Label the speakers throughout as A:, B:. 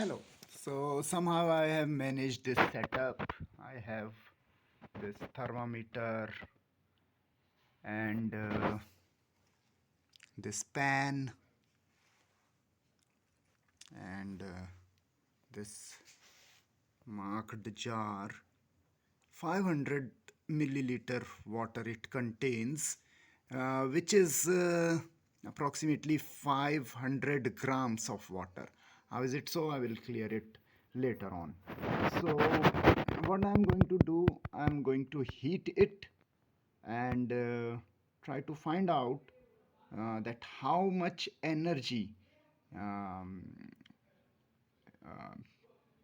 A: Hello. So somehow I have managed this setup. I have this thermometer and this pan and this marked jar. 500 milliliter water it contains, which is approximately 500 grams of water. How is it so? I will clear it later on. So what I'm going to do, I'm going to heat it and try to find out that how much energy um, uh,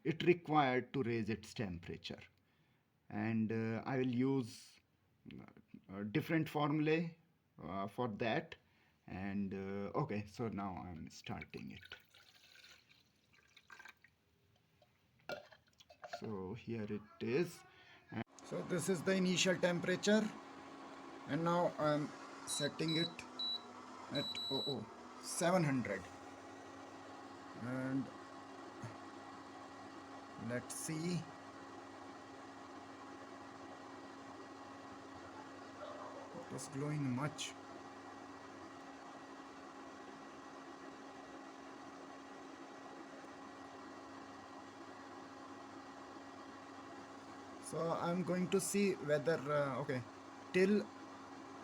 A: it required to raise its temperature. And I will use different formulae for that. And okay, so now I'm starting it. So here it is. So this is the initial temperature, and now I'm setting it at 700. And let's see. It is glowing much. So I'm going to see whether okay, till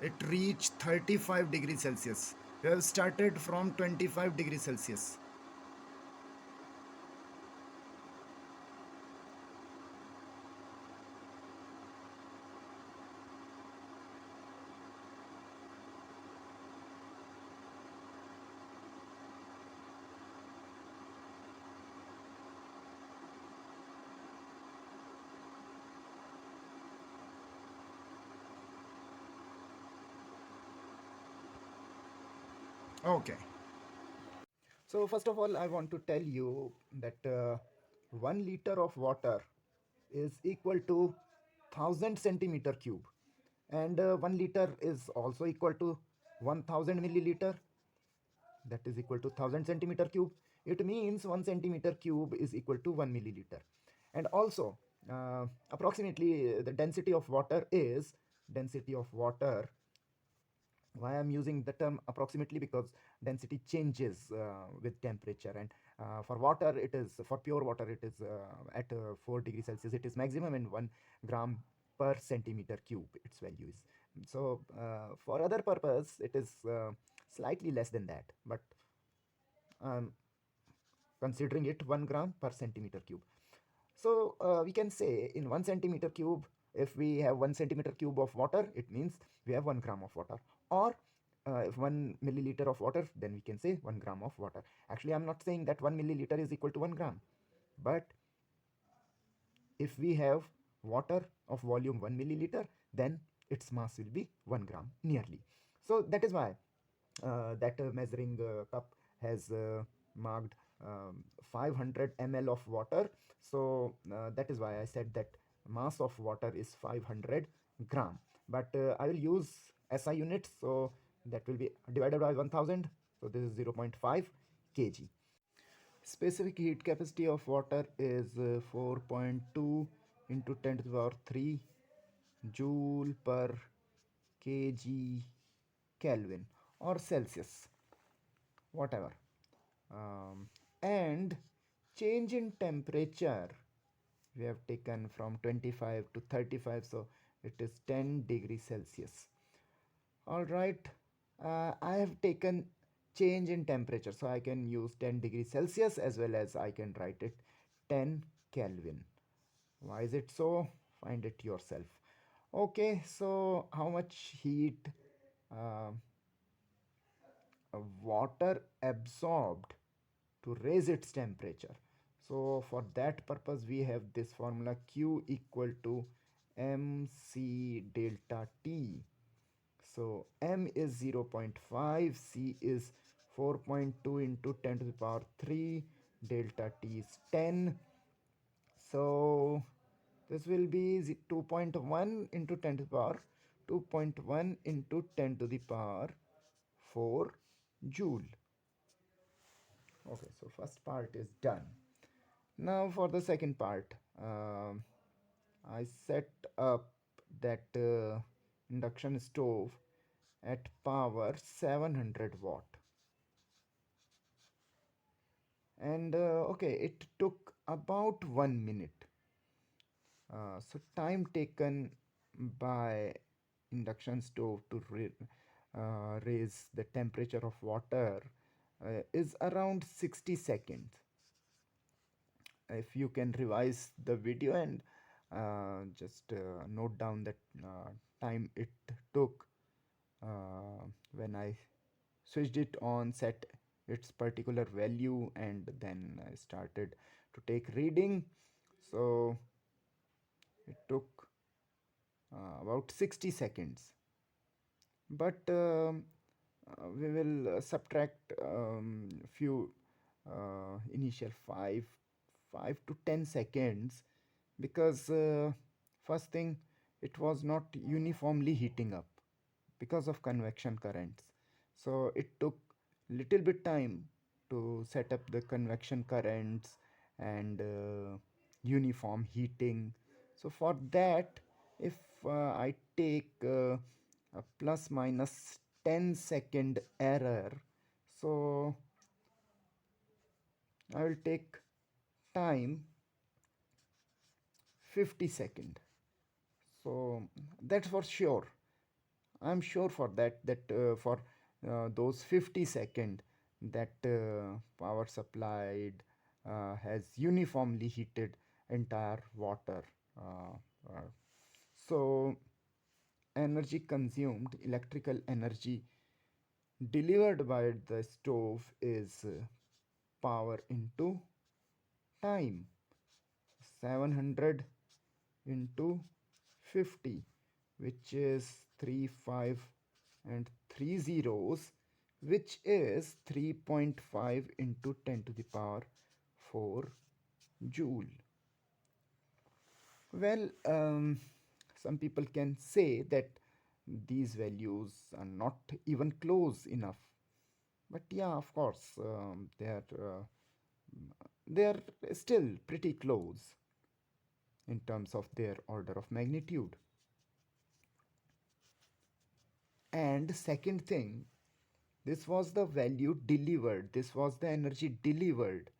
A: it reached 35 degrees Celsius. We have started from 25 degrees Celsius. Okay. So first of all, I want to tell you that 1 liter of water is equal to 1000 centimeter cube, and 1 liter is also equal to 1000 milliliter. That is equal to 1000 centimeter cube. It means 1 centimeter cube is equal to 1 milliliter. And also, approximately the density of water. Why I'm using the term approximately? Because density changes with temperature, and for water it is, for pure water it is at 4 degrees Celsius it is maximum, and 1 gram per centimeter cube its value is. So for other purpose it is slightly less than that, but um, considering it 1 gram per centimeter cube. So we can say in 1 centimeter cube, if we have 1 centimeter cube of water, it means we have 1 gram of water. Or if 1 milliliter of water, then we can say 1 gram of water. Actually, I'm not saying that 1 milliliter is equal to 1 gram. But if we have water of volume 1 milliliter, then its mass will be 1 gram nearly. So that is why that measuring cup has marked 500 ml of water. So that is why I said that mass of water is 500 gram. But I will use SI units, so that will be divided by 1000. So this is 0.5 kg. Specific heat capacity of water is 4.2 into 10 to the power 3 joule per kg Kelvin or Celsius, whatever. And change in temperature we have taken from 25 to 35, so it is 10 degrees Celsius. All right, I have taken change in temperature, so I can use 10 degrees Celsius as well as I can write it 10 Kelvin. Why is it so? Find it yourself. Okay, so how much heat uh, water absorbed to raise its temperature? So for that purpose we have this formula, Q equal to mc delta T. So m is 0.5, c is 4.2 into 10 to the power 3, delta T is 10. So this will be 2.1 into 10 to the power 2.1 into 10 to the power 4 joule. Okay, so first part is done. Now for the second part, I set up that induction stove at power 700 watt, and okay, it took about 1 minute. So time taken by induction stove to raise the temperature of water is around 60 seconds. If you can revise the video and just note down that time it took when I switched it on, set its particular value, and then I started to take reading. So it took about 60 seconds. But we will subtract few initial 5 to 10 seconds, because first thing, it was not uniformly heating up because of convection currents. So it took little bit time to set up the convection currents and uniform heating. So for that, if I take a plus minus 10-second error, so I will take time 50 second. So that's for sure. I'm sure for that for those 50 second, that power supplied has uniformly heated entire water. Uh, uh, so energy consumed, electrical energy delivered by the stove is power into time. 700 into 50, which is 3 5 and 3 zeros, which is 3.5 into 10 to the power 4 joule. Well, some people can say that these values are not even close enough, but yeah, of course, they are still pretty close in terms of their order of magnitude. And second thing, this was the value delivered, this was the energy delivered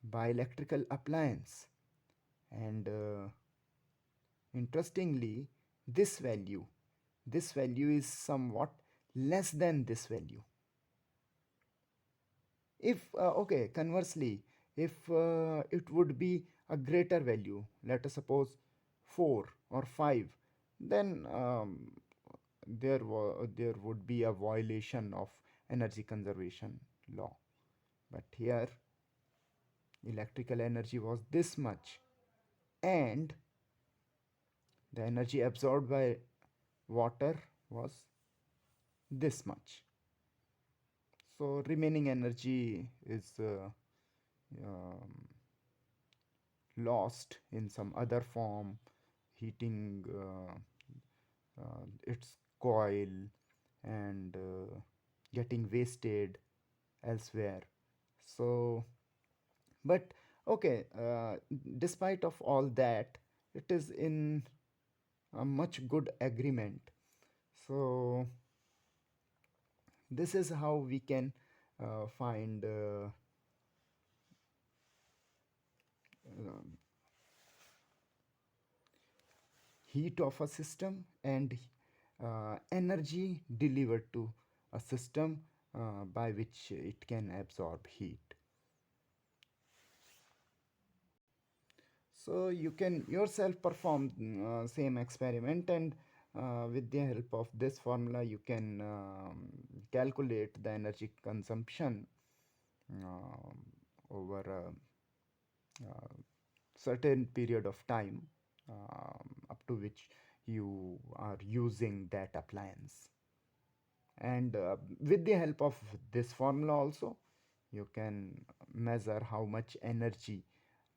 A: by electrical appliance. And interestingly, this value, this value is somewhat less than this value. If okay, conversely, if it would be a greater value, let us suppose 4 or 5, then there would be a violation of energy conservation law. But here electrical energy was this much, and the energy absorbed by water was this much. So remaining energy is um, lost in some other form, heating its coil, and getting wasted elsewhere. So, but okay, despite of all that, it is in a much good agreement. So this is how we can find um, heat of a system and energy delivered to a system by which it can absorb heat. So you can yourself perform same experiment, and with the help of this formula you can calculate the energy consumption um, over a certain period of time up to which you are using that appliance. And with the help of this formula also, you can measure how much energy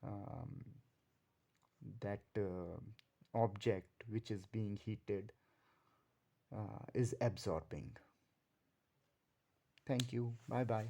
A: um, that object which is being heated is absorbing. Thank you. Bye bye.